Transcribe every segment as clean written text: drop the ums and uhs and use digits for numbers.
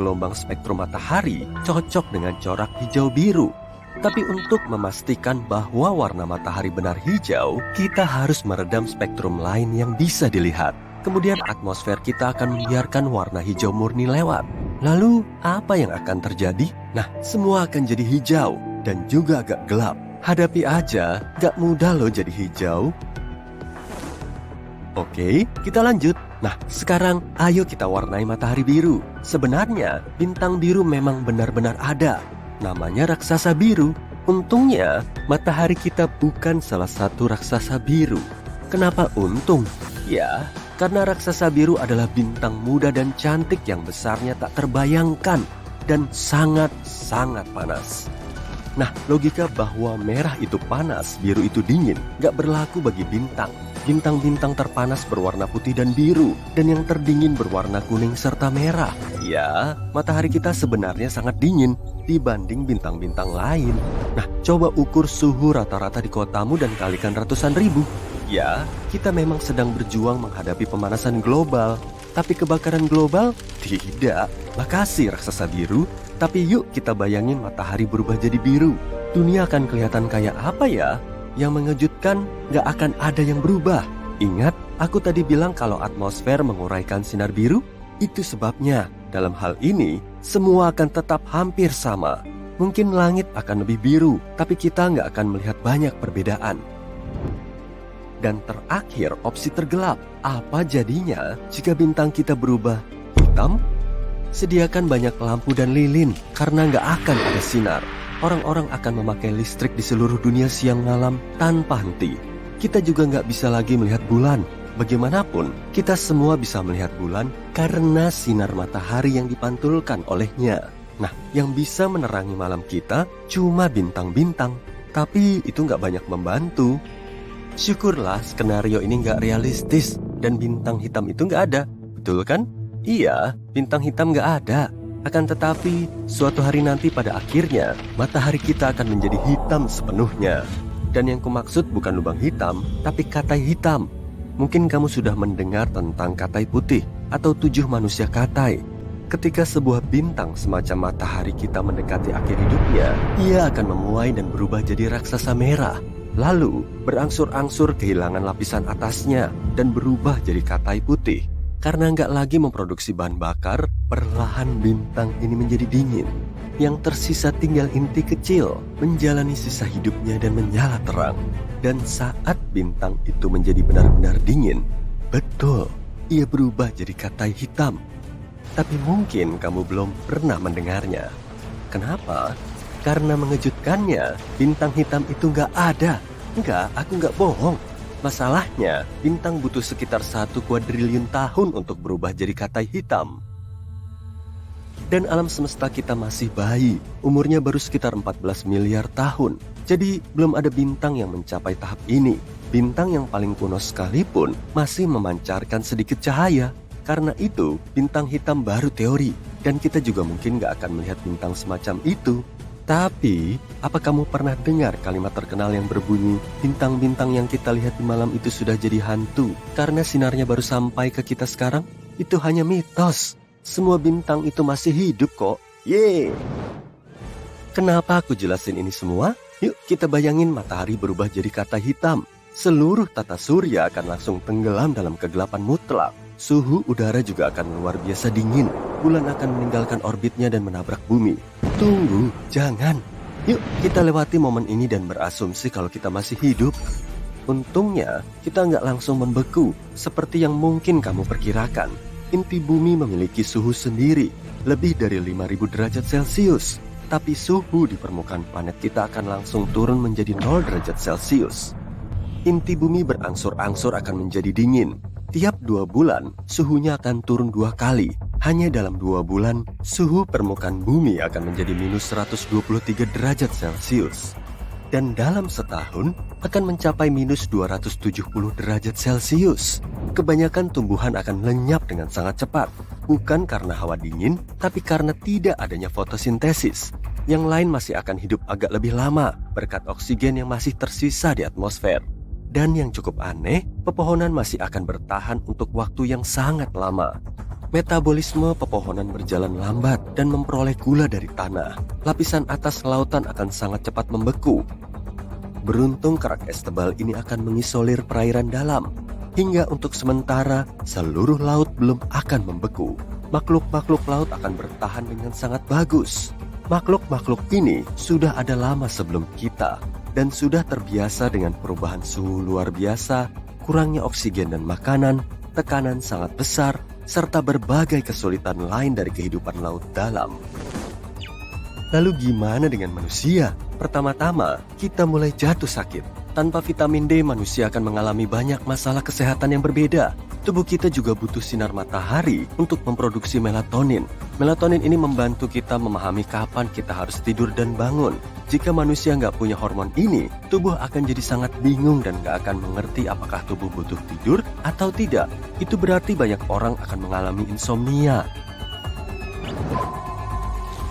gelombang spektrum matahari cocok dengan corak hijau biru. Tapi untuk memastikan bahwa warna matahari benar hijau, kita harus meredam spektrum lain yang bisa dilihat. Kemudian atmosfer kita akan membiarkan warna hijau murni lewat. Lalu, apa yang akan terjadi? Nah, semua akan jadi hijau dan juga agak gelap. Hadapi aja, gak mudah loh jadi hijau. Oke, kita lanjut. Nah, sekarang ayo kita warnai matahari biru. Sebenarnya, bintang biru memang benar-benar ada. Namanya raksasa biru. Untungnya, matahari kita bukan salah satu raksasa biru. Kenapa untung? Ya, karena raksasa biru adalah bintang muda dan cantik yang besarnya tak terbayangkan dan sangat-sangat panas. Nah, logika bahwa merah itu panas, biru itu dingin, gak berlaku bagi bintang. Bintang-bintang terpanas berwarna putih dan biru, dan yang terdingin berwarna kuning serta merah. Ya, matahari kita sebenarnya sangat dingin dibanding bintang-bintang lain. Nah, coba ukur suhu rata-rata di kotamu dan kalikan ratusan ribu. Ya, kita memang sedang berjuang menghadapi pemanasan global. Tapi kebakaran global? Tidak. Makasih raksasa biru. Tapi yuk kita bayangin matahari berubah jadi biru. Dunia akan kelihatan kayak apa ya? Yang mengejutkan, gak akan ada yang berubah. Ingat, aku tadi bilang kalau atmosfer menguraikan sinar biru? Itu sebabnya, dalam hal ini, semua akan tetap hampir sama. Mungkin langit akan lebih biru, tapi kita gak akan melihat banyak perbedaan. Dan terakhir, opsi tergelap. Apa jadinya jika bintang kita berubah hitam? Sediakan banyak lampu dan lilin, karena gak akan ada sinar. Orang-orang akan memakai listrik di seluruh dunia siang malam tanpa henti. Kita juga nggak bisa lagi melihat bulan. Bagaimanapun, kita semua bisa melihat bulan karena sinar matahari yang dipantulkan olehnya. Nah, yang bisa menerangi malam kita cuma bintang-bintang. Tapi itu nggak banyak membantu. Syukurlah skenario ini nggak realistis dan bintang hitam itu nggak ada. Betul kan? Iya, bintang hitam nggak ada. Akan tetapi, suatu hari nanti pada akhirnya, matahari kita akan menjadi hitam sepenuhnya. Dan yang kumaksud bukan lubang hitam, tapi katai hitam. Mungkin kamu sudah mendengar tentang katai putih atau 7 manusia katai. Ketika sebuah bintang semacam matahari kita mendekati akhir hidupnya, ia akan memuai dan berubah jadi raksasa merah. Lalu, berangsur-angsur kehilangan lapisan atasnya dan berubah jadi katai putih. Karena nggak lagi memproduksi bahan bakar, perlahan bintang ini menjadi dingin. Yang tersisa tinggal inti kecil, menjalani sisa hidupnya dan menyala terang. Dan saat bintang itu menjadi benar-benar dingin, betul, ia berubah jadi katai hitam. Tapi mungkin kamu belum pernah mendengarnya. Kenapa? Karena mengejutkannya, bintang hitam itu nggak ada. Enggak, aku nggak bohong. Masalahnya, bintang butuh sekitar 1 kuadriliun tahun untuk berubah jadi katai hitam. Dan alam semesta kita masih bayi, umurnya baru sekitar 14 miliar tahun. Jadi, belum ada bintang yang mencapai tahap ini. Bintang yang paling kuno sekalipun masih memancarkan sedikit cahaya. Karena itu, bintang hitam baru teori. Dan kita juga mungkin gak akan melihat bintang semacam itu. Tapi, apa kamu pernah dengar kalimat terkenal yang berbunyi, bintang-bintang yang kita lihat di malam itu sudah jadi hantu karena sinarnya baru sampai ke kita sekarang? Itu hanya mitos. Semua bintang itu masih hidup kok. Yeay! Kenapa aku jelasin ini semua? Yuk kita bayangin matahari berubah jadi katai hitam. Seluruh tata surya akan langsung tenggelam dalam kegelapan mutlak. Suhu udara juga akan luar biasa dingin. Bulan akan meninggalkan orbitnya dan menabrak bumi. Tunggu, jangan. Yuk kita lewati momen ini dan berasumsi kalau kita masih hidup. Untungnya kita nggak langsung membeku seperti yang mungkin kamu perkirakan. Inti bumi memiliki suhu sendiri, lebih dari 5.000 derajat Celcius. Tapi suhu di permukaan planet kita akan langsung turun menjadi 0 derajat Celcius. Inti bumi berangsur-angsur akan menjadi dingin. Tiap 2 bulan, suhunya akan turun 2 kali. Hanya dalam 2 bulan, suhu permukaan bumi akan menjadi minus 123 derajat Celcius. Dan dalam setahun, akan mencapai minus 270 derajat Celcius. Kebanyakan tumbuhan akan lenyap dengan sangat cepat. Bukan karena hawa dingin, tapi karena tidak adanya fotosintesis. Yang lain masih akan hidup agak lebih lama, berkat oksigen yang masih tersisa di atmosfer. Dan yang cukup aneh, pepohonan masih akan bertahan untuk waktu yang sangat lama. Metabolisme pepohonan berjalan lambat dan memperoleh gula dari tanah. Lapisan atas lautan akan sangat cepat membeku. Beruntung kerak es tebal ini akan mengisolir perairan dalam. Hingga untuk sementara, seluruh laut belum akan membeku. Makhluk-makhluk laut akan bertahan dengan sangat bagus. Makhluk-makhluk ini sudah ada lama sebelum kita dan sudah terbiasa dengan perubahan suhu luar biasa, kurangnya oksigen dan makanan, tekanan sangat besar, serta berbagai kesulitan lain dari kehidupan laut dalam. Lalu gimana dengan manusia? Pertama-tama, kita mulai jatuh sakit. Tanpa vitamin D, manusia akan mengalami banyak masalah kesehatan yang berbeda. Tubuh kita juga butuh sinar matahari untuk memproduksi melatonin. Melatonin ini membantu kita memahami kapan kita harus tidur dan bangun. Jika manusia nggak punya hormon ini, tubuh akan jadi sangat bingung dan nggak akan mengerti apakah tubuh butuh tidur atau tidak. Itu berarti banyak orang akan mengalami insomnia.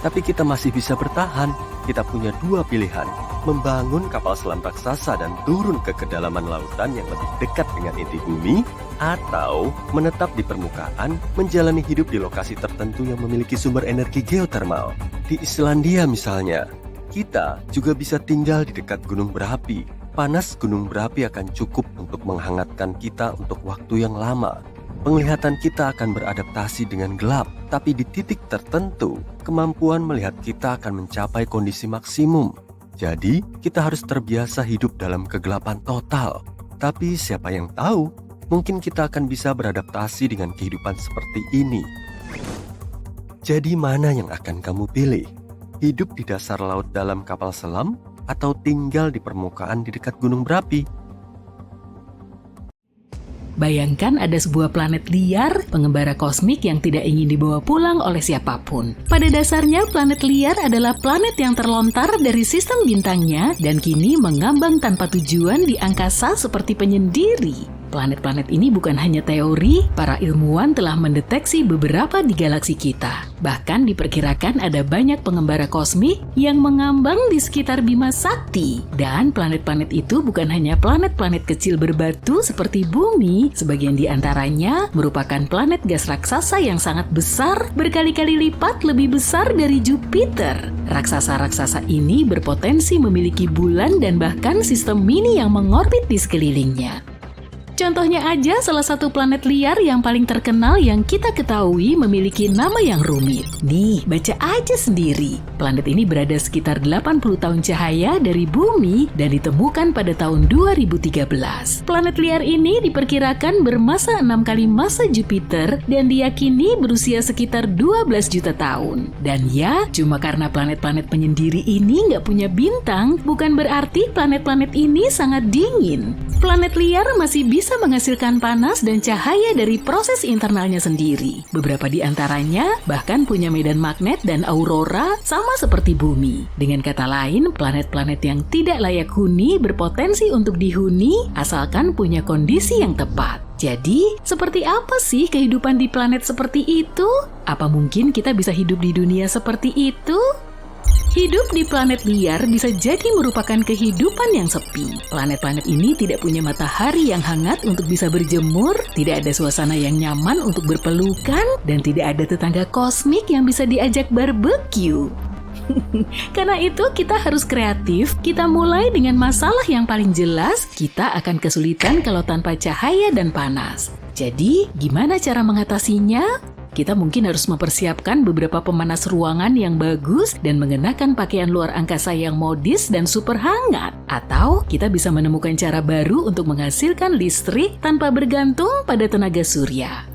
Tapi kita masih bisa bertahan. Kita punya dua pilihan, membangun kapal selam raksasa dan turun ke kedalaman lautan yang lebih dekat dengan inti bumi, atau menetap di permukaan, menjalani hidup di lokasi tertentu yang memiliki sumber energi geotermal. Di Islandia misalnya, kita juga bisa tinggal di dekat gunung berapi. Panas gunung berapi akan cukup untuk menghangatkan kita untuk waktu yang lama. Penglihatan kita akan beradaptasi dengan gelap, tapi di titik tertentu, kemampuan melihat kita akan mencapai kondisi maksimum. Jadi, kita harus terbiasa hidup dalam kegelapan total. Tapi siapa yang tahu, mungkin kita akan bisa beradaptasi dengan kehidupan seperti ini. Jadi mana yang akan kamu pilih? Hidup di dasar laut dalam kapal selam, atau tinggal di permukaan di dekat gunung berapi? Bayangkan ada sebuah planet liar, pengembara kosmik yang tidak ingin dibawa pulang oleh siapapun. Pada dasarnya, planet liar adalah planet yang terlontar dari sistem bintangnya dan kini mengambang tanpa tujuan di angkasa seperti penyendiri. Planet-planet ini bukan hanya teori, para ilmuwan telah mendeteksi beberapa di galaksi kita. Bahkan diperkirakan ada banyak pengembara kosmik yang mengambang di sekitar Bima Sakti. Dan planet-planet itu bukan hanya planet-planet kecil berbatu seperti Bumi, sebagian di antaranya merupakan planet gas raksasa yang sangat besar, berkali-kali lipat lebih besar dari Jupiter. Raksasa-raksasa ini berpotensi memiliki bulan dan bahkan sistem mini yang mengorbit di sekelilingnya. Contohnya aja salah satu planet liar yang paling terkenal yang kita ketahui memiliki nama yang rumit. Nih, baca aja sendiri. Planet ini berada sekitar 80 tahun cahaya dari Bumi dan ditemukan pada tahun 2013. Planet liar ini diperkirakan bermassa 6 kali massa Jupiter dan diyakini berusia sekitar 12 juta tahun. Dan ya, cuma karena planet-planet penyendiri ini nggak punya bintang, bukan berarti planet-planet ini sangat dingin. Planet liar masih bisa menghasilkan panas dan cahaya dari proses internalnya sendiri. Beberapa di antaranya bahkan punya medan magnet dan aurora sama seperti Bumi. Dengan kata lain, planet-planet yang tidak layak huni berpotensi untuk dihuni asalkan punya kondisi yang tepat. Jadi, seperti apa sih kehidupan di planet seperti itu? Apa mungkin kita bisa hidup di dunia seperti itu? Hidup di planet liar bisa jadi merupakan kehidupan yang sepi. Planet-planet ini tidak punya matahari yang hangat untuk bisa berjemur, tidak ada suasana yang nyaman untuk berpelukan, dan tidak ada tetangga kosmik yang bisa diajak barbeque. Karena itu kita harus kreatif, kita mulai dengan masalah yang paling jelas, kita akan kesulitan kalau tanpa cahaya dan panas. Jadi, gimana cara mengatasinya? Kita mungkin harus mempersiapkan beberapa pemanas ruangan yang bagus dan mengenakan pakaian luar angkasa yang modis dan super hangat. Atau kita bisa menemukan cara baru untuk menghasilkan listrik tanpa bergantung pada tenaga surya.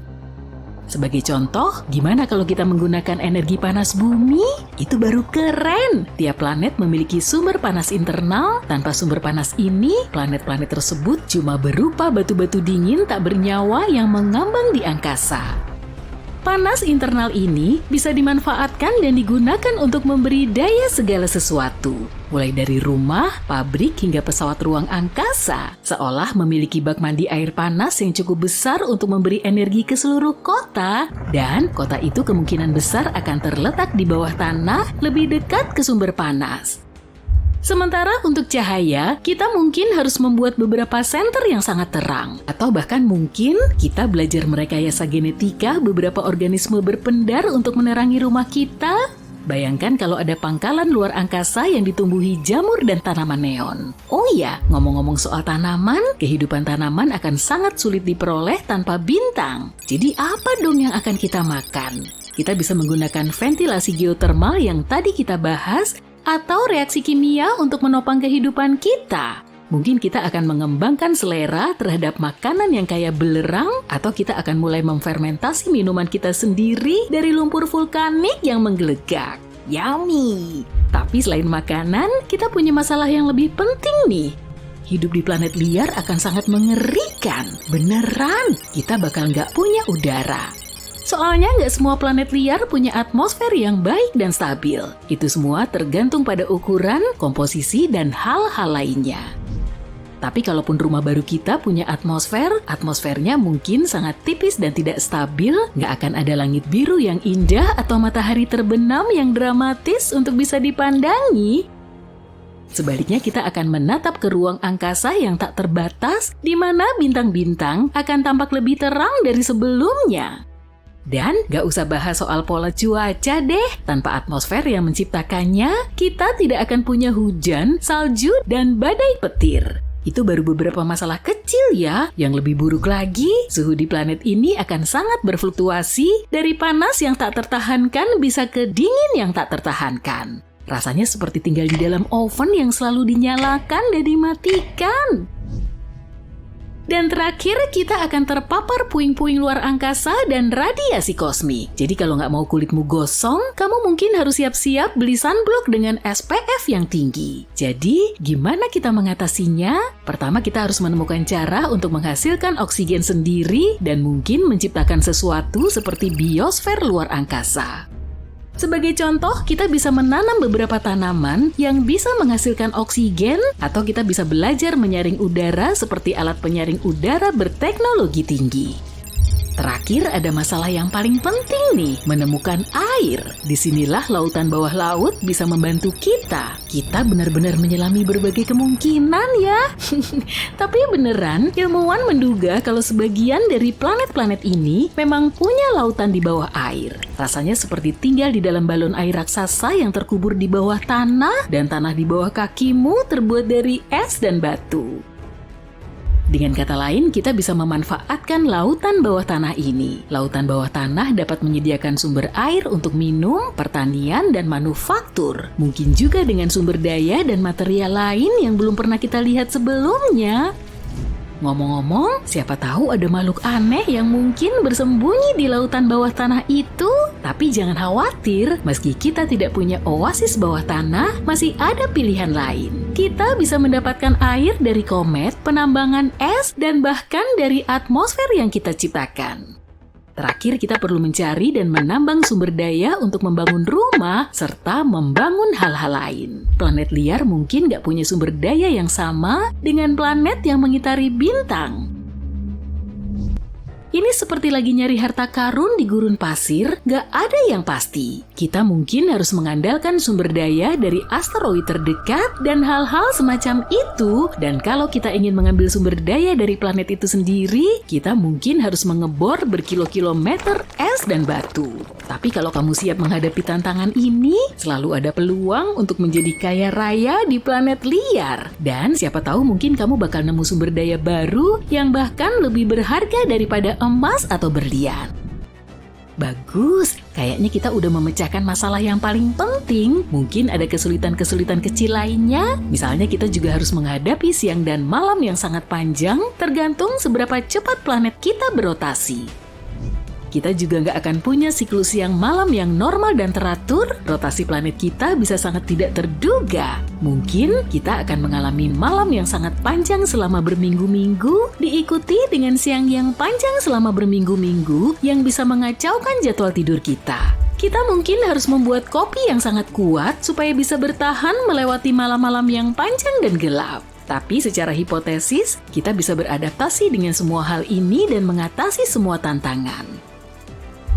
Sebagai contoh, gimana kalau kita menggunakan energi panas bumi? Itu baru keren! Tiap planet memiliki sumber panas internal. Tanpa sumber panas ini, planet-planet tersebut cuma berupa batu-batu dingin tak bernyawa yang mengambang di angkasa. Panas internal ini bisa dimanfaatkan dan digunakan untuk memberi daya segala sesuatu. Mulai dari rumah, pabrik, hingga pesawat ruang angkasa. Seolah memiliki bak mandi air panas yang cukup besar untuk memberi energi ke seluruh kota. Dan kota itu kemungkinan besar akan terletak di bawah tanah lebih dekat ke sumber panas. Sementara untuk cahaya, kita mungkin harus membuat beberapa senter yang sangat terang. Atau bahkan mungkin kita belajar merekayasa genetika beberapa organisme berpendar untuk menerangi rumah kita. Bayangkan kalau ada pangkalan luar angkasa yang ditumbuhi jamur dan tanaman neon. Oh iya, ngomong-ngomong soal tanaman, kehidupan tanaman akan sangat sulit diperoleh tanpa bintang. Jadi apa dong yang akan kita makan? Kita bisa menggunakan ventilasi geotermal yang tadi kita bahas, atau reaksi kimia untuk menopang kehidupan kita. Mungkin kita akan mengembangkan selera terhadap makanan yang kaya belerang, atau kita akan mulai memfermentasi minuman kita sendiri dari lumpur vulkanik yang menggelegak. Yummy! Tapi selain makanan, kita punya masalah yang lebih penting nih. Hidup di planet liar akan sangat mengerikan. Beneran, kita bakal nggak punya udara. Soalnya nggak semua planet liar punya atmosfer yang baik dan stabil. Itu semua tergantung pada ukuran, komposisi, dan hal-hal lainnya. Tapi kalaupun rumah baru kita punya atmosfernya mungkin sangat tipis dan tidak stabil, nggak akan ada langit biru yang indah atau matahari terbenam yang dramatis untuk bisa dipandangi. Sebaliknya kita akan menatap ke ruang angkasa yang tak terbatas, di mana bintang-bintang akan tampak lebih terang dari sebelumnya. Dan gak usah bahas soal pola cuaca deh, tanpa atmosfer yang menciptakannya, kita tidak akan punya hujan, salju, dan badai petir. Itu baru beberapa masalah kecil ya. Yang lebih buruk lagi, suhu di planet ini akan sangat berfluktuasi dari panas yang tak tertahankan bisa ke dingin yang tak tertahankan. Rasanya seperti tinggal di dalam oven yang selalu dinyalakan dan dimatikan. Dan terakhir, kita akan terpapar puing-puing luar angkasa dan radiasi kosmik. Jadi kalau nggak mau kulitmu gosong, kamu mungkin harus siap-siap beli sunblock dengan SPF yang tinggi. Jadi, gimana kita mengatasinya? Pertama, kita harus menemukan cara untuk menghasilkan oksigen sendiri dan mungkin menciptakan sesuatu seperti biosfer luar angkasa. Sebagai contoh, kita bisa menanam beberapa tanaman yang bisa menghasilkan oksigen, atau kita bisa belajar menyaring udara seperti alat penyaring udara berteknologi tinggi. Terakhir, ada masalah yang paling penting nih, menemukan air. Disinilah lautan bawah laut bisa membantu kita. Kita benar-benar menyelami berbagai kemungkinan ya. Tapi beneran, ilmuwan menduga kalau sebagian dari planet-planet ini memang punya lautan di bawah air. Rasanya seperti tinggal di dalam balon air raksasa yang terkubur di bawah tanah, dan tanah di bawah kakimu terbuat dari es dan batu. Dengan kata lain, kita bisa memanfaatkan lautan bawah tanah ini. Lautan bawah tanah dapat menyediakan sumber air untuk minum, pertanian, dan manufaktur. Mungkin juga dengan sumber daya dan material lain yang belum pernah kita lihat sebelumnya. Ngomong-ngomong, siapa tahu ada makhluk aneh yang mungkin bersembunyi di lautan bawah tanah itu. Tapi jangan khawatir, meski kita tidak punya oasis bawah tanah, masih ada pilihan lain. Kita bisa mendapatkan air dari komet, penambangan es, dan bahkan dari atmosfer yang kita ciptakan. Terakhir, kita perlu mencari dan menambang sumber daya untuk membangun rumah serta membangun hal-hal lain. Planet liar mungkin nggak punya sumber daya yang sama dengan planet yang mengitari bintang. Ini seperti lagi nyari harta karun di gurun pasir, gak ada yang pasti. Kita mungkin harus mengandalkan sumber daya dari asteroid terdekat dan hal-hal semacam itu. Dan kalau kita ingin mengambil sumber daya dari planet itu sendiri, kita mungkin harus mengebor berkilo-kilometer es dan batu. Tapi kalau kamu siap menghadapi tantangan ini, selalu ada peluang untuk menjadi kaya raya di planet liar. Dan siapa tahu mungkin kamu bakal nemu sumber daya baru yang bahkan lebih berharga daripada emas atau berlian. Bagus, kayaknya kita udah memecahkan masalah yang paling penting. Mungkin ada kesulitan-kesulitan kecil lainnya. Misalnya kita juga harus menghadapi siang dan malam yang sangat panjang, tergantung seberapa cepat planet kita berotasi. Kita juga nggak akan punya siklus siang malam yang normal dan teratur. Rotasi planet kita bisa sangat tidak terduga. Mungkin kita akan mengalami malam yang sangat panjang selama berminggu-minggu, diikuti dengan siang yang panjang selama berminggu-minggu yang bisa mengacaukan jadwal tidur kita. Kita mungkin harus membuat kopi yang sangat kuat supaya bisa bertahan melewati malam-malam yang panjang dan gelap. Tapi secara hipotesis, kita bisa beradaptasi dengan semua hal ini dan mengatasi semua tantangan.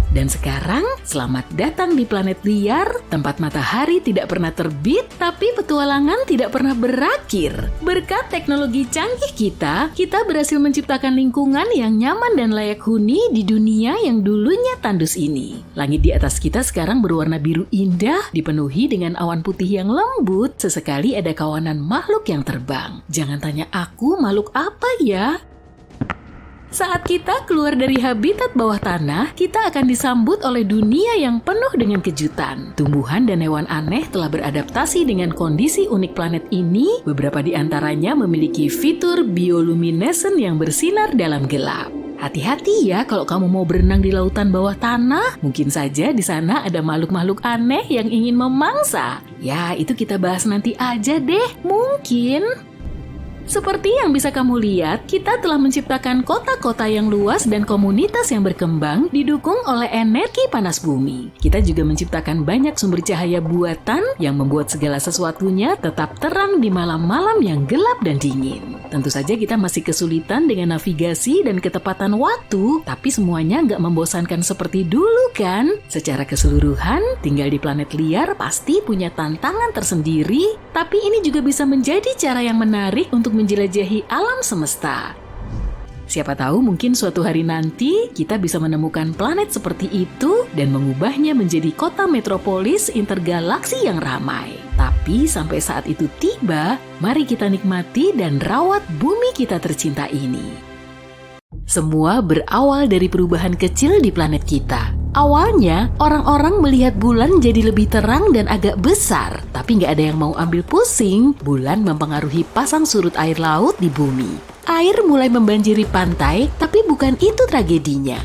Dan sekarang, selamat datang di planet liar, tempat matahari tidak pernah terbit, tapi petualangan tidak pernah berakhir. Berkat teknologi canggih kita berhasil menciptakan lingkungan yang nyaman dan layak huni di dunia yang dulunya tandus ini. Langit di atas kita sekarang berwarna biru indah, dipenuhi dengan awan putih yang lembut. Sesekali ada kawanan makhluk yang terbang. Jangan tanya aku makhluk apa ya? Saat kita keluar dari habitat bawah tanah, kita akan disambut oleh dunia yang penuh dengan kejutan. Tumbuhan dan hewan aneh telah beradaptasi dengan kondisi unik planet ini. Beberapa di antaranya memiliki fitur bioluminescent yang bersinar dalam gelap. Hati-hati ya kalau kamu mau berenang di lautan bawah tanah. Mungkin saja di sana ada makhluk-makhluk aneh yang ingin memangsa. Ya, itu kita bahas nanti aja deh. Mungkin. Seperti yang bisa kamu lihat, kita telah menciptakan kota-kota yang luas dan komunitas yang berkembang didukung oleh energi panas bumi. Kita juga menciptakan banyak sumber cahaya buatan yang membuat segala sesuatunya tetap terang di malam-malam yang gelap dan dingin. Tentu saja kita masih kesulitan dengan navigasi dan ketepatan waktu, tapi semuanya nggak membosankan seperti dulu kan? Secara keseluruhan, tinggal di planet liar pasti punya tantangan tersendiri, tapi ini juga bisa menjadi cara yang menarik untuk menjelajahi alam semesta. Siapa tahu mungkin suatu hari nanti kita bisa menemukan planet seperti itu dan mengubahnya menjadi kota metropolis intergalaksi yang ramai. Tapi sampai saat itu tiba, mari kita nikmati dan rawat bumi kita tercinta ini. Semua berawal dari perubahan kecil di planet kita. Awalnya, orang-orang melihat bulan jadi lebih terang dan agak besar. Tapi nggak ada yang mau ambil pusing, bulan mempengaruhi pasang surut air laut di bumi. Air mulai membanjiri pantai, tapi bukan itu tragedinya.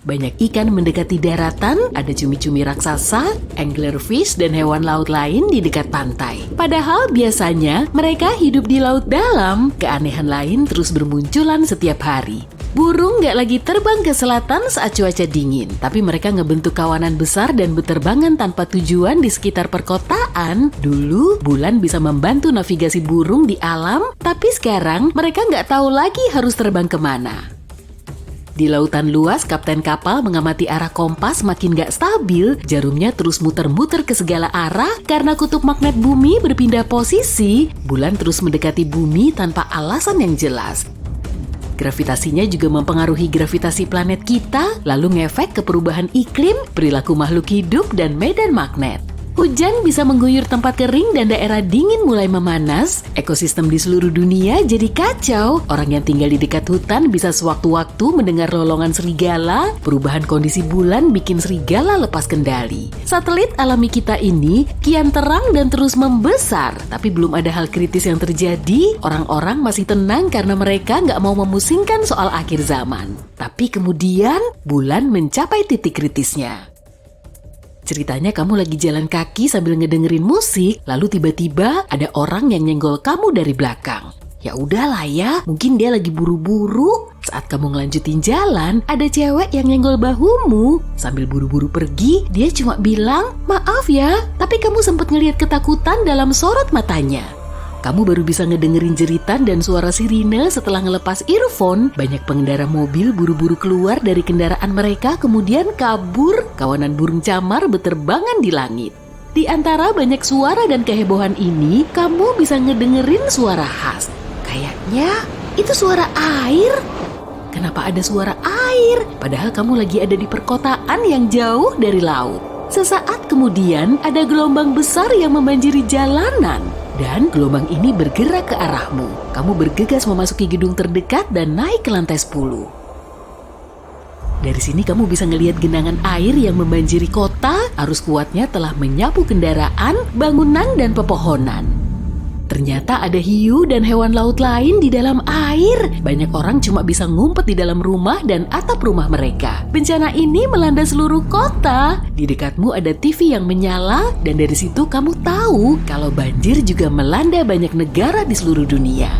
Banyak ikan mendekati daratan, ada cumi-cumi raksasa, anglerfish, dan hewan laut lain di dekat pantai. Padahal biasanya mereka hidup di laut dalam, keanehan lain terus bermunculan setiap hari. Burung nggak lagi terbang ke selatan saat cuaca dingin, tapi mereka ngebentuk kawanan besar dan berterbangan tanpa tujuan di sekitar perkotaan. Dulu, bulan bisa membantu navigasi burung di alam, tapi sekarang mereka nggak tahu lagi harus terbang kemana. Di lautan luas, kapten kapal mengamati arah kompas makin nggak stabil, jarumnya terus muter-muter ke segala arah karena kutub magnet bumi berpindah posisi, bulan terus mendekati bumi tanpa alasan yang jelas. Gravitasinya juga mempengaruhi gravitasi planet kita, lalu ngefek ke perubahan iklim, perilaku makhluk hidup, dan medan magnet. Hujan bisa mengguyur tempat kering dan daerah dingin mulai memanas, ekosistem di seluruh dunia jadi kacau, orang yang tinggal di dekat hutan bisa sewaktu-waktu mendengar lolongan serigala, perubahan kondisi bulan bikin serigala lepas kendali. Satelit alami kita ini kian terang dan terus membesar, tapi belum ada hal kritis yang terjadi, orang-orang masih tenang karena mereka nggak mau memusingkan soal akhir zaman. Tapi kemudian, bulan mencapai titik kritisnya. Ceritanya kamu lagi jalan kaki sambil ngedengerin musik, lalu tiba-tiba ada orang yang nyenggol kamu dari belakang. Ya udahlah ya, mungkin dia lagi buru-buru. Saat kamu ngelanjutin jalan, ada cewek yang nyenggol bahumu. Sambil buru-buru pergi, dia cuma bilang, "Maaf ya, tapi kamu sempat ngelihat ketakutan dalam sorot matanya." Kamu baru bisa ngedengerin jeritan dan suara sirine setelah ngelepas earphone. Banyak pengendara mobil buru-buru keluar dari kendaraan mereka kemudian kabur. Kawanan burung camar beterbangan di langit. Di antara banyak suara dan kehebohan ini, kamu bisa ngedengerin suara khas. Kayaknya itu suara air. Kenapa ada suara air? Padahal kamu lagi ada di perkotaan yang jauh dari laut. Sesaat kemudian ada gelombang besar yang membanjiri jalanan. Dan gelombang ini bergerak ke arahmu. Kamu bergegas memasuki gedung terdekat dan naik ke lantai 10. Dari sini kamu bisa ngelihat genangan air yang membanjiri kota. Arus kuatnya telah menyapu kendaraan, bangunan, dan pepohonan. Ternyata ada hiu dan hewan laut lain di dalam air. Banyak orang cuma bisa ngumpet di dalam rumah dan atap rumah mereka. Bencana ini melanda seluruh kota. Di dekatmu ada TV yang menyala dan dari situ kamu tahu kalau banjir juga melanda banyak negara di seluruh dunia.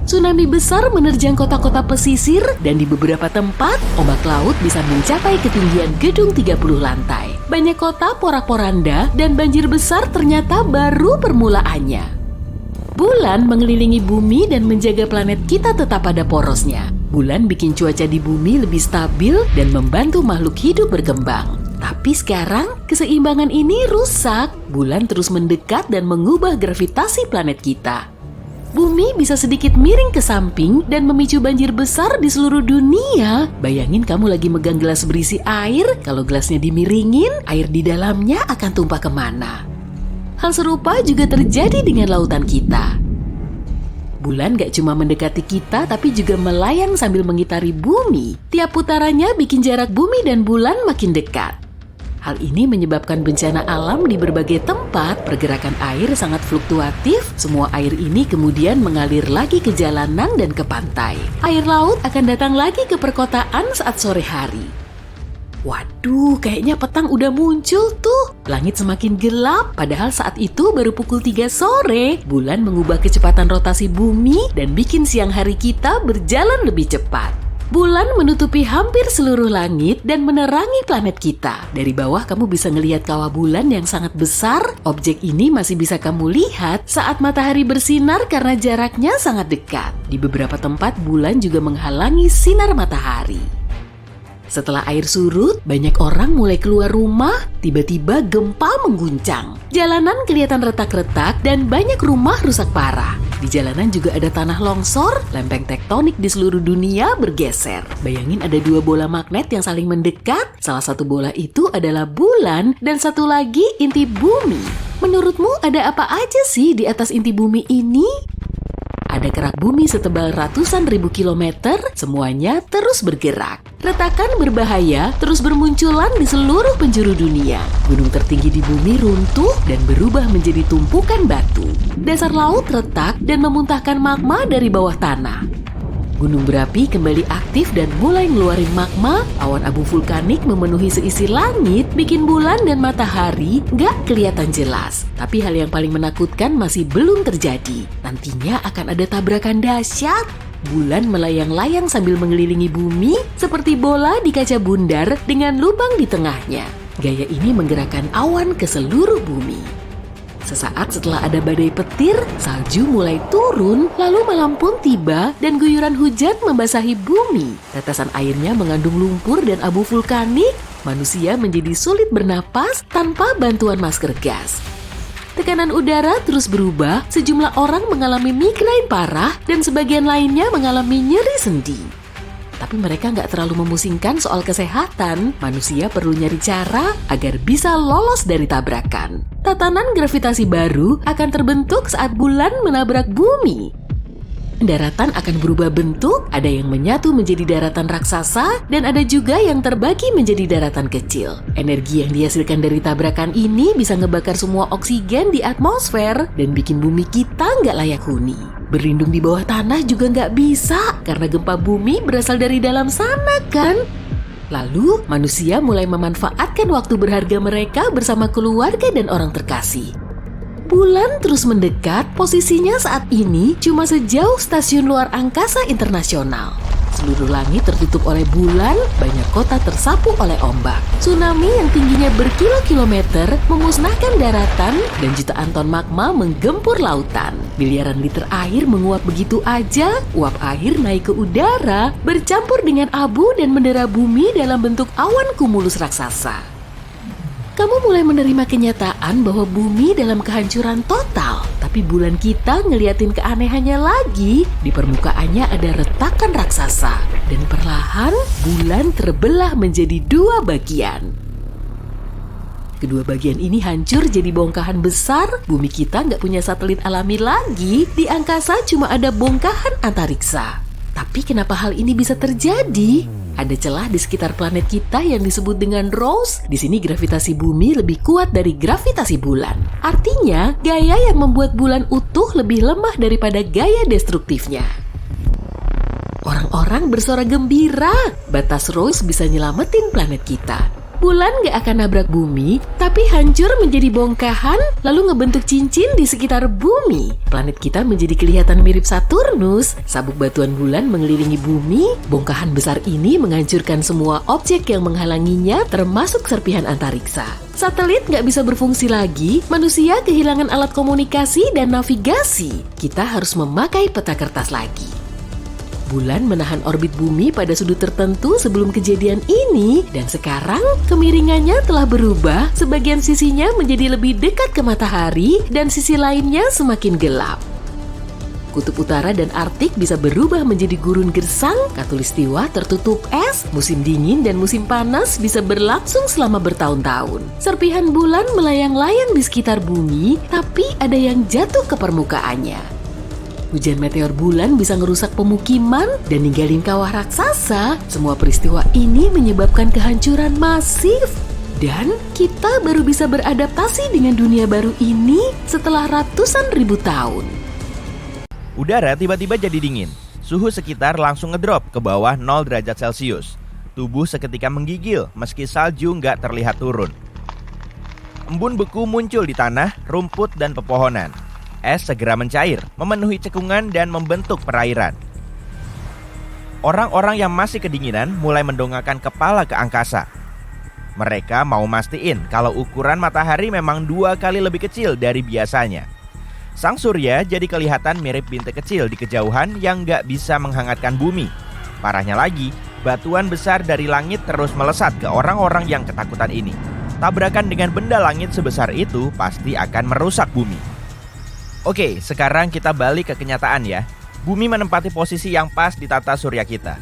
Tsunami besar menerjang kota-kota pesisir dan di beberapa tempat ombak laut bisa mencapai ketinggian gedung 30 lantai. Banyak kota porak-poranda dan banjir besar ternyata baru permulaannya. Bulan mengelilingi bumi dan menjaga planet kita tetap pada porosnya. Bulan bikin cuaca di bumi lebih stabil dan membantu makhluk hidup berkembang. Tapi sekarang, keseimbangan ini rusak. Bulan terus mendekat dan mengubah gravitasi planet kita. Bumi bisa sedikit miring ke samping dan memicu banjir besar di seluruh dunia. Bayangin kamu lagi megang gelas berisi air, kalau gelasnya dimiringin, air di dalamnya akan tumpah kemana. Hal serupa juga terjadi dengan lautan kita. Bulan gak cuma mendekati kita, tapi juga melayang sambil mengitari bumi. Tiap putarannya bikin jarak bumi dan bulan makin dekat. Hal ini menyebabkan bencana alam di berbagai tempat. Pergerakan air sangat fluktuatif. Semua air ini kemudian mengalir lagi ke jalanan dan ke pantai. Air laut akan datang lagi ke perkotaan saat sore hari. Waduh, kayaknya petang udah muncul tuh. Langit semakin gelap, padahal saat itu baru pukul 3 sore. Bulan mengubah kecepatan rotasi bumi dan bikin siang hari kita berjalan lebih cepat. Bulan menutupi hampir seluruh langit dan menerangi planet kita. Dari bawah kamu bisa ngelihat kawah bulan yang sangat besar. Objek ini masih bisa kamu lihat saat matahari bersinar karena jaraknya sangat dekat. Di beberapa tempat bulan juga menghalangi sinar matahari. Setelah air surut, banyak orang mulai keluar rumah. Tiba-tiba gempa mengguncang. Jalanan kelihatan retak-retak dan banyak rumah rusak parah. Di jalanan juga ada tanah longsor, lempeng tektonik di seluruh dunia bergeser. Bayangin ada 2 bola magnet yang saling mendekat. Salah satu bola itu adalah bulan dan satu lagi inti bumi. Menurutmu ada apa aja sih di atas inti bumi ini? Ada kerak bumi setebal ratusan ribu kilometer, semuanya terus bergerak. Retakan berbahaya terus bermunculan di seluruh penjuru dunia. Gunung tertinggi di bumi runtuh dan berubah menjadi tumpukan batu. Dasar laut retak dan memuntahkan magma dari bawah tanah. Gunung berapi kembali aktif dan mulai ngeluarin magma. Awan abu vulkanik memenuhi seisi langit, bikin bulan dan matahari nggak kelihatan jelas. Tapi hal yang paling menakutkan masih belum terjadi. Nantinya akan ada tabrakan dahsyat. Bulan melayang-layang sambil mengelilingi bumi seperti bola di kaca bundar dengan lubang di tengahnya. Gaya ini menggerakkan awan ke seluruh bumi. Sesaat setelah ada badai petir, salju mulai turun, lalu malam pun tiba dan guyuran hujan membasahi bumi. Tetesan airnya mengandung lumpur dan abu vulkanik. Manusia menjadi sulit bernapas tanpa bantuan masker gas. Tekanan udara terus berubah, sejumlah orang mengalami migrain parah dan sebagian lainnya mengalami nyeri sendi. Tapi mereka nggak terlalu memusingkan soal kesehatan. Manusia perlu nyari cara agar bisa lolos dari tabrakan. Tatanan gravitasi baru akan terbentuk saat bulan menabrak bumi. Daratan akan berubah bentuk, ada yang menyatu menjadi daratan raksasa, dan ada juga yang terbagi menjadi daratan kecil. Energi yang dihasilkan dari tabrakan ini bisa ngebakar semua oksigen di atmosfer dan bikin bumi kita nggak layak huni. Berlindung di bawah tanah juga nggak bisa, karena gempa bumi berasal dari dalam sana kan? Lalu, manusia mulai memanfaatkan waktu berharga mereka bersama keluarga dan orang terkasih. Bulan terus mendekat, posisinya saat ini cuma sejauh stasiun luar angkasa internasional. Seluruh langit tertutup oleh bulan, banyak kota tersapu oleh ombak. Tsunami yang tingginya berkilo-kilometer memusnahkan daratan dan jutaan ton magma menggempur lautan. Miliaran liter air menguap begitu aja, uap air naik ke udara, bercampur dengan abu dan mendera bumi dalam bentuk awan kumulus raksasa. Kamu mulai menerima kenyataan bahwa bumi dalam kehancuran total. Tapi bulan kita ngeliatin keanehannya lagi. Di permukaannya ada retakan raksasa. Dan perlahan bulan terbelah menjadi 2 bagian. Kedua bagian ini hancur jadi bongkahan besar. Bumi kita nggak punya satelit alami lagi. Di angkasa cuma ada bongkahan antariksa. Tapi kenapa hal ini bisa terjadi? Ada celah di sekitar planet kita yang disebut dengan Ross. Di sini gravitasi bumi lebih kuat dari gravitasi bulan. Artinya, gaya yang membuat bulan utuh lebih lemah daripada gaya destruktifnya. Orang-orang bersorak gembira. Batas Ross bisa nyelamatin planet kita. Bulan gak akan nabrak bumi, tapi hancur menjadi bongkahan, lalu ngebentuk cincin di sekitar bumi. Planet kita menjadi kelihatan mirip Saturnus. Sabuk batuan bulan mengelilingi bumi. Bongkahan besar ini menghancurkan semua objek yang menghalanginya, termasuk serpihan antariksa. Satelit nggak bisa berfungsi lagi, manusia kehilangan alat komunikasi dan navigasi. Kita harus memakai peta kertas lagi. Bulan menahan orbit bumi pada sudut tertentu sebelum kejadian ini, dan sekarang kemiringannya telah berubah. Sebagian sisinya menjadi lebih dekat ke matahari dan sisi lainnya semakin gelap. Kutub utara dan Arktik bisa berubah menjadi gurun gersang, khatulistiwa tertutup es, musim dingin dan musim panas bisa berlangsung selama bertahun-tahun. Serpihan bulan melayang-layang di sekitar bumi, tapi ada yang jatuh ke permukaannya. Hujan meteor bulan bisa merusak pemukiman dan ninggalin kawah raksasa. Semua peristiwa ini menyebabkan kehancuran masif. Dan kita baru bisa beradaptasi dengan dunia baru ini setelah ratusan ribu tahun. Udara tiba-tiba jadi dingin. Suhu sekitar langsung ngedrop ke bawah 0 derajat Celcius. Tubuh seketika menggigil meski salju nggak terlihat turun. Embun beku muncul di tanah, rumput, dan pepohonan. Es segera mencair, memenuhi cekungan dan membentuk perairan. Orang-orang yang masih kedinginan mulai mendongakkan kepala ke angkasa. Mereka mau mastiin kalau ukuran matahari memang 2 kali lebih kecil dari biasanya. Sang surya jadi kelihatan mirip bintik kecil di kejauhan yang nggak bisa menghangatkan bumi. Parahnya lagi, batuan besar dari langit terus melesat ke orang-orang yang ketakutan ini. Tabrakan dengan benda langit sebesar itu pasti akan merusak bumi. Oke, sekarang kita balik ke kenyataan ya. Bumi menempati posisi yang pas di tata surya kita.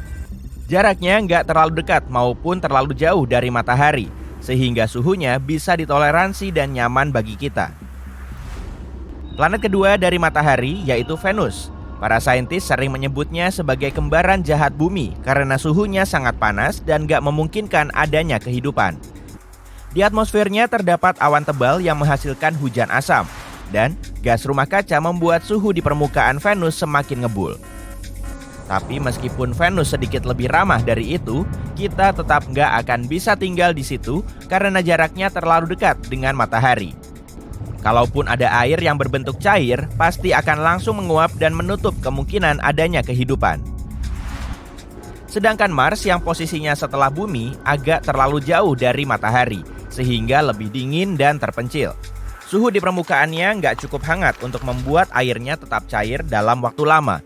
Jaraknya nggak terlalu dekat maupun terlalu jauh dari matahari, sehingga suhunya bisa ditoleransi dan nyaman bagi kita. Planet kedua dari matahari yaitu Venus. Para saintis sering menyebutnya sebagai kembaran jahat bumi karena suhunya sangat panas dan gak memungkinkan adanya kehidupan. Di atmosfernya terdapat awan tebal yang menghasilkan hujan asam, dan gas rumah kaca membuat suhu di permukaan Venus semakin ngebul. Tapi meskipun Venus sedikit lebih ramah dari itu, kita tetap gak akan bisa tinggal di situ karena jaraknya terlalu dekat dengan matahari. Kalaupun ada air yang berbentuk cair, pasti akan langsung menguap dan menutup kemungkinan adanya kehidupan. Sedangkan Mars yang posisinya setelah bumi agak terlalu jauh dari matahari, sehingga lebih dingin dan terpencil. Suhu di permukaannya nggak cukup hangat untuk membuat airnya tetap cair dalam waktu lama.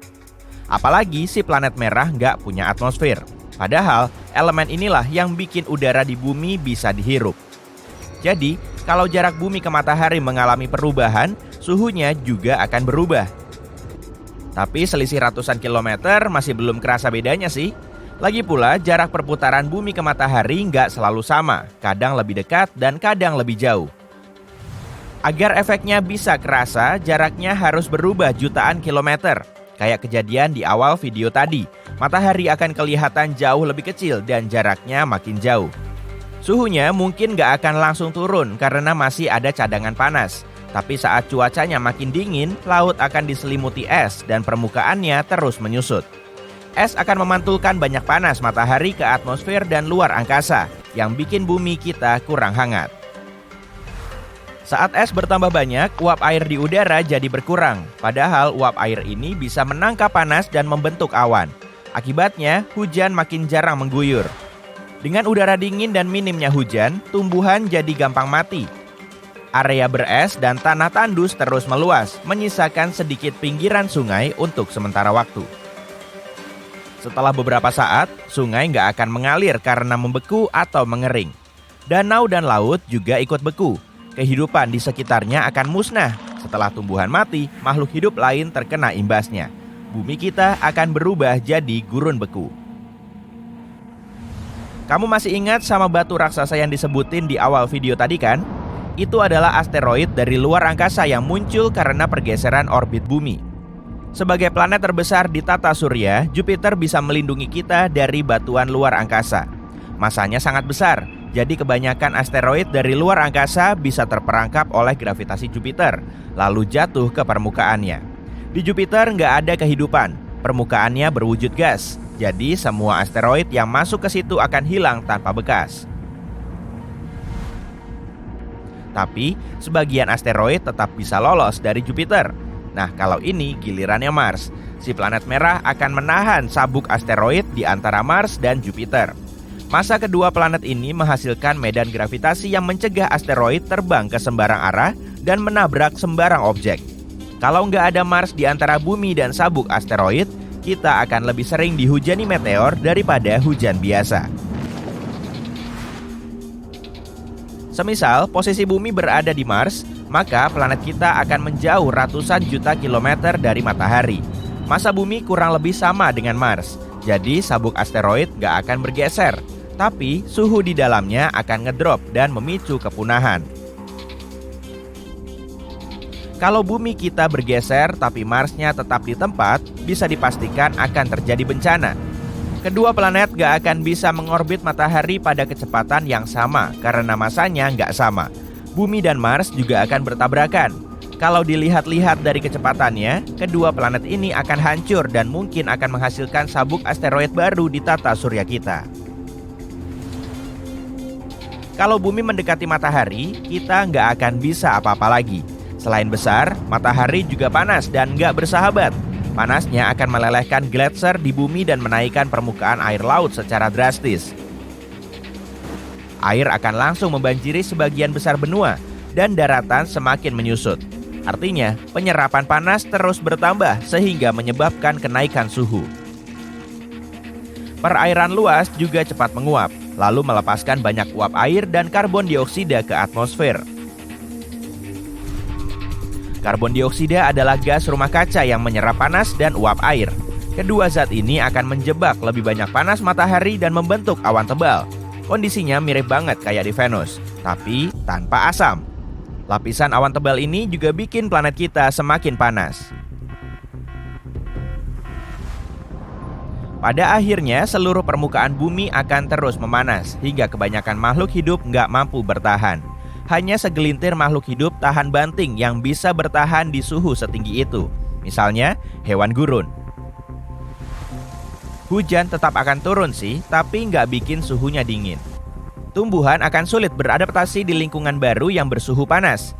Apalagi si planet merah nggak punya atmosfer. Padahal elemen inilah yang bikin udara di bumi bisa dihirup. Jadi, kalau jarak bumi ke matahari mengalami perubahan, suhunya juga akan berubah. Tapi selisih ratusan kilometer masih belum kerasa bedanya sih. Lagi pula, jarak perputaran bumi ke matahari nggak selalu sama, kadang lebih dekat dan kadang lebih jauh. Agar efeknya bisa kerasa, jaraknya harus berubah jutaan kilometer. Kayak kejadian di awal video tadi, matahari akan kelihatan jauh lebih kecil dan jaraknya makin jauh. Suhunya mungkin gak akan langsung turun karena masih ada cadangan panas. Tapi saat cuacanya makin dingin, laut akan diselimuti es dan permukaannya terus menyusut. Es akan memantulkan banyak panas matahari ke atmosfer dan luar angkasa, yang bikin bumi kita kurang hangat. Saat es bertambah banyak, uap air di udara jadi berkurang. Padahal uap air ini bisa menangkap panas dan membentuk awan. Akibatnya, hujan makin jarang mengguyur. Dengan udara dingin dan minimnya hujan, tumbuhan jadi gampang mati. Area beres dan tanah tandus terus meluas, menyisakan sedikit pinggiran sungai untuk sementara waktu. Setelah beberapa saat, sungai nggak akan mengalir karena membeku atau mengering. Danau dan laut juga ikut beku. Kehidupan di sekitarnya akan musnah. Setelah tumbuhan mati, makhluk hidup lain terkena imbasnya. Bumi kita akan berubah jadi gurun beku. Kamu masih ingat sama batu raksasa yang disebutin di awal video tadi kan? Itu adalah asteroid dari luar angkasa yang muncul karena pergeseran orbit bumi. Sebagai planet terbesar di tata surya, Jupiter bisa melindungi kita dari batuan luar angkasa. Masanya sangat besar, jadi kebanyakan asteroid dari luar angkasa bisa terperangkap oleh gravitasi Jupiter, lalu jatuh ke permukaannya. Di Jupiter nggak ada kehidupan, permukaannya berwujud gas. Jadi semua asteroid yang masuk ke situ akan hilang tanpa bekas. Tapi sebagian asteroid tetap bisa lolos dari Jupiter. Nah, kalau ini gilirannya Mars. Si planet merah akan menahan sabuk asteroid di antara Mars dan Jupiter. Masa kedua planet ini menghasilkan medan gravitasi yang mencegah asteroid terbang ke sembarang arah dan menabrak sembarang objek. Kalau nggak ada Mars di antara bumi dan sabuk asteroid, kita akan lebih sering dihujani meteor daripada hujan biasa. Semisal posisi bumi berada di Mars, maka planet kita akan menjauh ratusan juta kilometer dari matahari. Masa bumi kurang lebih sama dengan Mars, jadi sabuk asteroid gak akan bergeser. Tapi suhu di dalamnya akan ngedrop dan memicu kepunahan. Kalau bumi kita bergeser tapi Marsnya tetap di tempat, bisa dipastikan akan terjadi bencana. Kedua planet gak akan bisa mengorbit matahari pada kecepatan yang sama karena masanya gak sama. Bumi dan Mars juga akan bertabrakan. Kalau dilihat-lihat dari kecepatannya, kedua planet ini akan hancur dan mungkin akan menghasilkan sabuk asteroid baru di tata surya kita. Kalau bumi mendekati matahari, kita nggak akan bisa apa-apa lagi. Selain besar, matahari juga panas dan nggak bersahabat. Panasnya akan melelehkan gletser di bumi dan menaikkan permukaan air laut secara drastis. Air akan langsung membanjiri sebagian besar benua dan daratan semakin menyusut. Artinya, penyerapan panas terus bertambah sehingga menyebabkan kenaikan suhu. Perairan luas juga cepat menguap, lalu melepaskan banyak uap air dan karbon dioksida ke atmosfer. Karbon dioksida adalah gas rumah kaca yang menyerap panas dan uap air. Kedua zat ini akan menjebak lebih banyak panas matahari dan membentuk awan tebal. Kondisinya mirip banget kayak di Venus, tapi tanpa asam. Lapisan awan tebal ini juga bikin planet kita semakin panas. Pada akhirnya, seluruh permukaan bumi akan terus memanas, hingga kebanyakan makhluk hidup nggak mampu bertahan. Hanya segelintir makhluk hidup tahan banting yang bisa bertahan di suhu setinggi itu. Misalnya, hewan gurun. Hujan tetap akan turun sih, tapi nggak bikin suhunya dingin. Tumbuhan akan sulit beradaptasi di lingkungan baru yang bersuhu panas.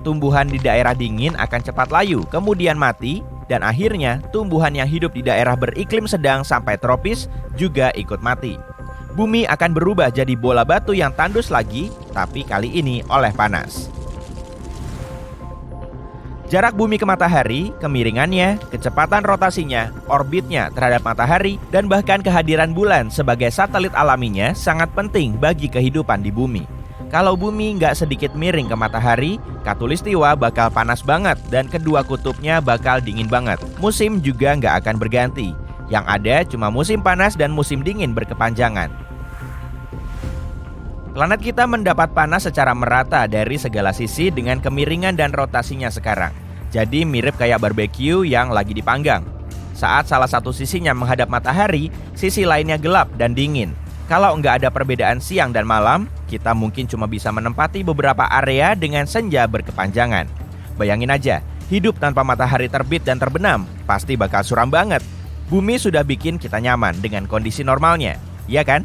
Tumbuhan di daerah dingin akan cepat layu, kemudian mati, dan akhirnya tumbuhan yang hidup di daerah beriklim sedang sampai tropis juga ikut mati. Bumi akan berubah jadi bola batu yang tandus lagi, tapi kali ini oleh panas. Jarak bumi ke matahari, kemiringannya, kecepatan rotasinya, orbitnya terhadap matahari, dan bahkan kehadiran bulan sebagai satelit alaminya sangat penting bagi kehidupan di bumi. Kalau bumi nggak sedikit miring ke matahari, Khatulistiwa bakal panas banget dan kedua kutubnya bakal dingin banget. Musim juga nggak akan berganti. Yang ada cuma musim panas dan musim dingin berkepanjangan. Planet kita mendapat panas secara merata dari segala sisi dengan kemiringan dan rotasinya sekarang. Jadi mirip kayak barbeque yang lagi dipanggang. Saat salah satu sisinya menghadap matahari, sisi lainnya gelap dan dingin. Kalau nggak ada perbedaan siang dan malam, kita mungkin cuma bisa menempati beberapa area dengan senja berkepanjangan. Bayangin aja, hidup tanpa matahari terbit dan terbenam, pasti bakal suram banget. Bumi sudah bikin kita nyaman dengan kondisi normalnya, iya kan?